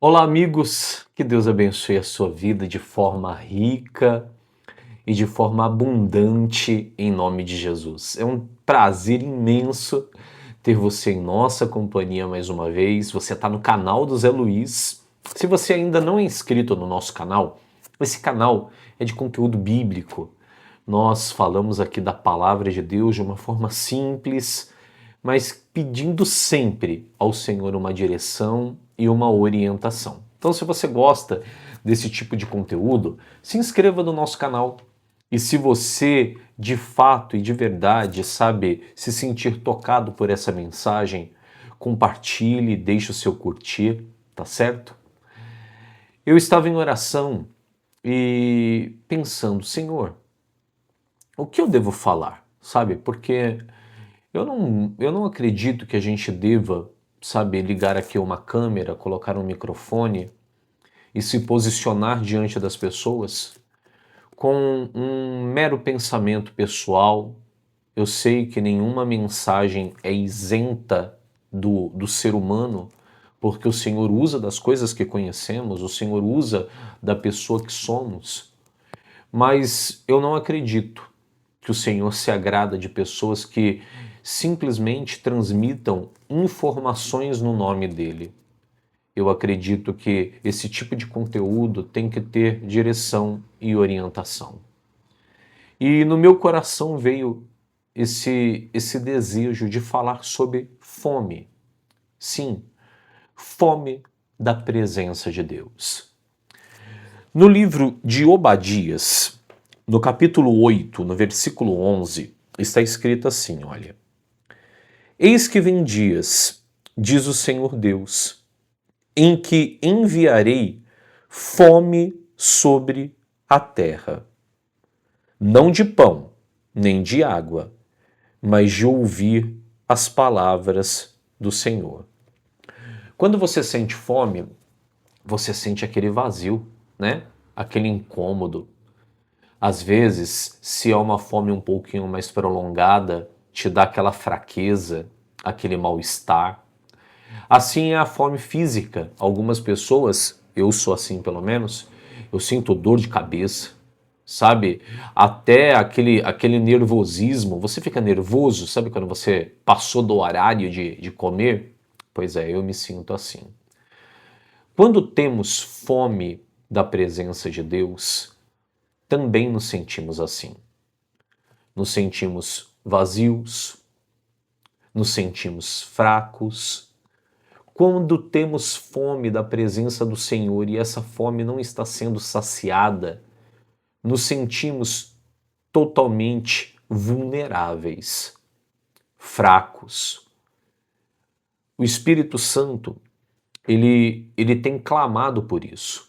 Olá, amigos, que Deus abençoe a sua vida de forma rica e de forma abundante em nome de Jesus. É um prazer imenso ter você em nossa companhia mais uma vez. Você está no canal do Zé Luiz. Se você ainda não é inscrito no nosso canal, esse canal é de conteúdo bíblico. Nós falamos aqui da palavra de Deus de uma forma simples, mas pedindo sempre ao Senhor uma direção e uma orientação. Então, se você gosta desse tipo de conteúdo, se inscreva no nosso canal. E se você, de fato e de verdade, sabe se sentir tocado por essa mensagem, compartilhe, deixe o seu curtir, tá certo? Eu estava em oração e pensando, Senhor, o que eu devo falar? Sabe? Porque eu não acredito que a gente deva, sabe, ligar aqui uma câmera, colocar um microfone e se posicionar diante das pessoas com um mero pensamento pessoal. Eu sei que nenhuma mensagem é isenta do ser humano, porque o Senhor usa das coisas que conhecemos, o Senhor usa da pessoa que somos, mas eu não acredito que o Senhor se agrada de pessoas que simplesmente transmitam informações no nome dele. Eu acredito que esse tipo de conteúdo tem que ter direção e orientação. E no meu coração veio esse desejo de falar sobre fome. Sim, fome da presença de Deus. No livro de Obadias, no capítulo 8, no versículo 11, está escrito assim, olha: Eis que vem dias, diz o Senhor Deus, em que enviarei fome sobre a terra, não de pão, nem de água, mas de ouvir as palavras do Senhor. Quando você sente fome, você sente aquele vazio, né? Aquele incômodo. Às vezes, se é uma fome um pouquinho mais prolongada, te dá aquela fraqueza, aquele mal-estar. Assim é a fome física. Algumas pessoas, eu sou assim pelo menos, eu sinto dor de cabeça, sabe? Até aquele nervosismo. Você fica nervoso, sabe quando você passou do horário de comer? Pois é, eu me sinto assim. Quando temos fome da presença de Deus, também nos sentimos assim. Nos sentimos vazios, nos sentimos fracos. Quando temos fome da presença do Senhor e essa fome não está sendo saciada, nos sentimos totalmente vulneráveis, fracos. O Espírito Santo, ele tem clamado por isso,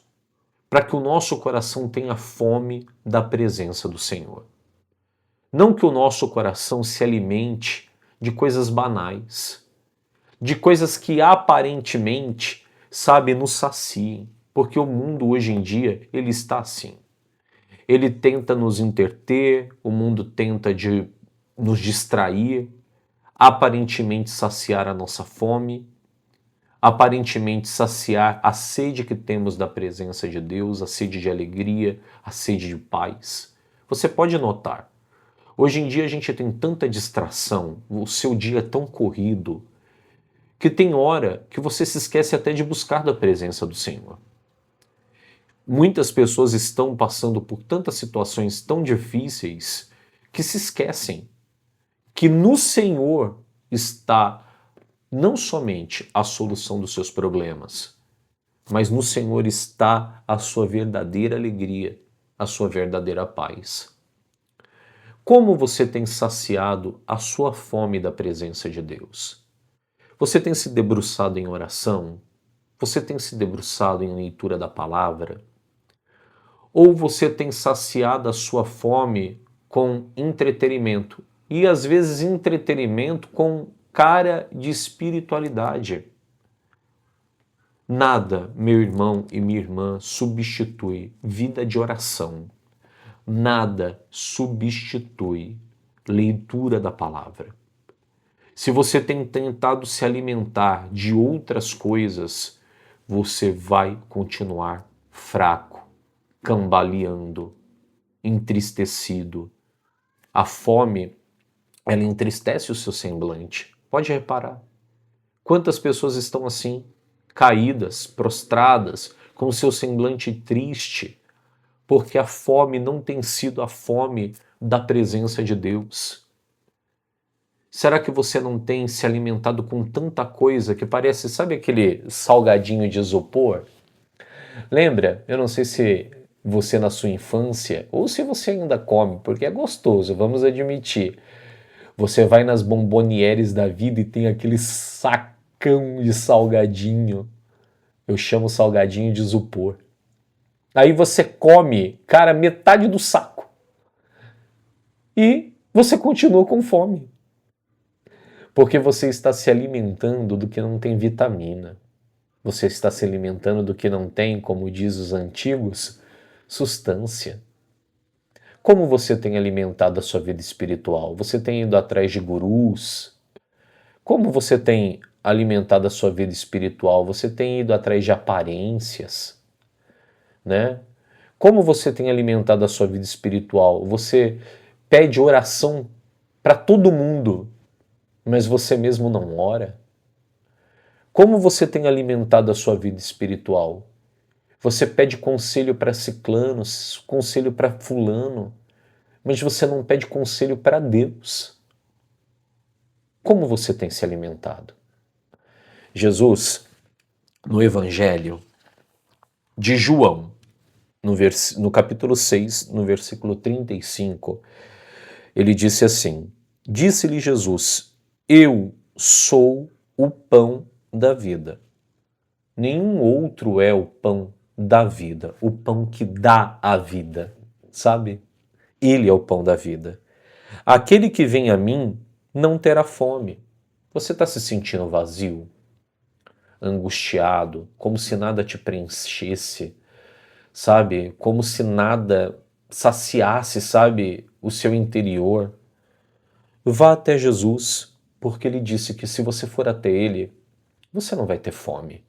para que o nosso coração tenha fome da presença do Senhor. Não que o nosso coração se alimente de coisas banais, de coisas que aparentemente, sabe, nos saciem, porque o mundo hoje em dia, ele está assim. Ele tenta nos entreter, o mundo tenta de nos distrair, aparentemente saciar a nossa fome, aparentemente saciar a sede que temos da presença de Deus, a sede de alegria, a sede de paz. Você pode notar, hoje em dia a gente tem tanta distração, o seu dia é tão corrido, que tem hora que você se esquece até de buscar da presença do Senhor. Muitas pessoas estão passando por tantas situações tão difíceis que se esquecem que no Senhor está não somente a solução dos seus problemas, mas no Senhor está a sua verdadeira alegria, a sua verdadeira paz. Como você tem saciado a sua fome da presença de Deus? Você tem se debruçado em oração? Você tem se debruçado em leitura da palavra? Ou você tem saciado a sua fome com entretenimento? E às vezes entretenimento com cara de espiritualidade. Nada, meu irmão e minha irmã, substitui vida de oração. Nada substitui leitura da palavra. Se você tem tentado se alimentar de outras coisas, você vai continuar fraco, cambaleando, entristecido. A fome, ela entristece o seu semblante. Pode reparar. Quantas pessoas estão assim, caídas, prostradas, com o seu semblante triste, porque a fome não tem sido a fome da presença de Deus. Será que você não tem se alimentado com tanta coisa que parece, sabe aquele salgadinho de isopor? Lembra? Eu não sei se você na sua infância, ou se você ainda come, porque é gostoso, vamos admitir. Você vai nas bombonieres da vida e tem aquele sacão de salgadinho. Eu chamo salgadinho de isopor. Aí você come, cara, metade do saco. E você continua com fome. Porque você está se alimentando do que não tem vitamina. Você está se alimentando do que não tem, como diz os antigos, substância. Como você tem alimentado a sua vida espiritual? Você tem ido atrás de gurus? Como você tem alimentado a sua vida espiritual? Você tem ido atrás de aparências, né? Como você tem alimentado a sua vida espiritual? Você pede oração para todo mundo, mas você mesmo não ora? Como você tem alimentado a sua vida espiritual? Você pede conselho para ciclano, conselho para fulano, mas você não pede conselho para Deus. Como você tem se alimentado? Jesus, no Evangelho de João, no capítulo 6, no versículo 35, ele disse assim: Disse-lhe Jesus, eu sou o pão da vida. Nenhum outro é o pão da vida, o pão que dá a vida, sabe? Ele é o pão da vida. Aquele que vem a mim não terá fome. Você está se sentindo vazio, angustiado, como se nada te preenchesse, sabe? Como se nada saciasse, sabe, o seu interior. Vá até Jesus, porque ele disse que se você for até ele, você não vai ter fome.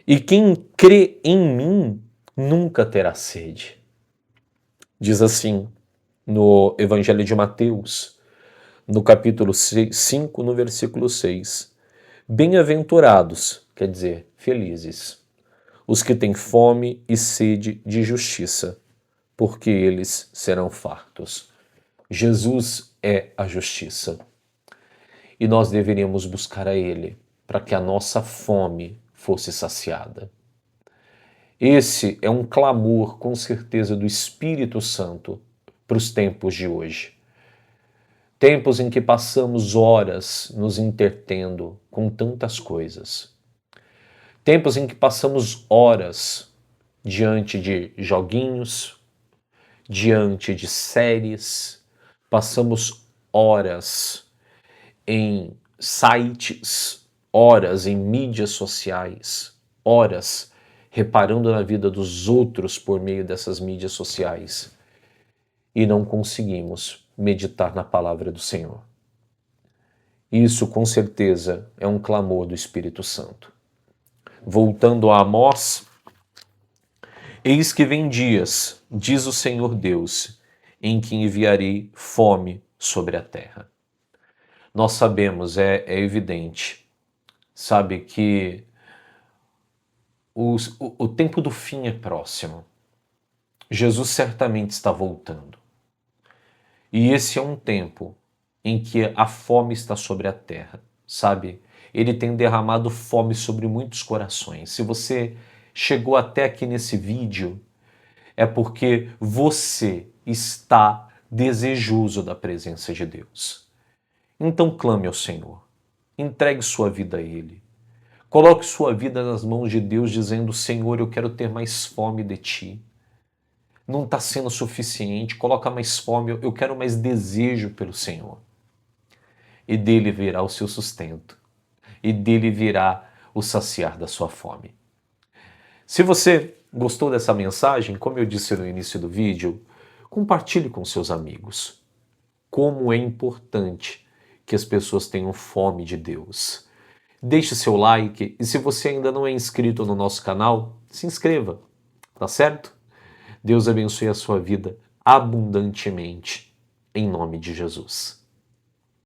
E quem crê em mim nunca terá sede. Diz assim no Evangelho de Mateus, no capítulo 5, no versículo 6. Bem-aventurados, quer dizer, felizes, os que têm fome e sede de justiça, porque eles serão fartos. Jesus é a justiça. E nós deveríamos buscar a Ele para que a nossa fome fosse saciada. Esse é um clamor, com certeza, do Espírito Santo para os tempos de hoje. Tempos em que passamos horas nos entretendo com tantas coisas. Tempos em que passamos horas diante de joguinhos, diante de séries, passamos horas em sites, horas em mídias sociais, horas reparando na vida dos outros por meio dessas mídias sociais e não conseguimos meditar na palavra do Senhor. Isso, com certeza, é um clamor do Espírito Santo. Voltando a Amós, eis que vem dias, diz o Senhor Deus, em que enviarei fome sobre a terra. Nós sabemos, é evidente, sabe, que o tempo do fim é próximo. Jesus certamente está voltando. E esse é um tempo em que a fome está sobre a terra, sabe? Ele tem derramado fome sobre muitos corações. Se você chegou até aqui nesse vídeo, é porque você está desejoso da presença de Deus. Então clame ao Senhor. Entregue sua vida a Ele. Coloque sua vida nas mãos de Deus, dizendo: Senhor, eu quero ter mais fome de Ti. Não está sendo suficiente, coloca mais fome, eu quero mais desejo pelo Senhor. E dele virá o seu sustento. E dele virá o saciar da sua fome. Se você gostou dessa mensagem, como eu disse no início do vídeo, compartilhe com seus amigos. Como é importante que as pessoas tenham fome de Deus. Deixe seu like e se você ainda não é inscrito no nosso canal, se inscreva, tá certo? Deus abençoe a sua vida abundantemente, em nome de Jesus.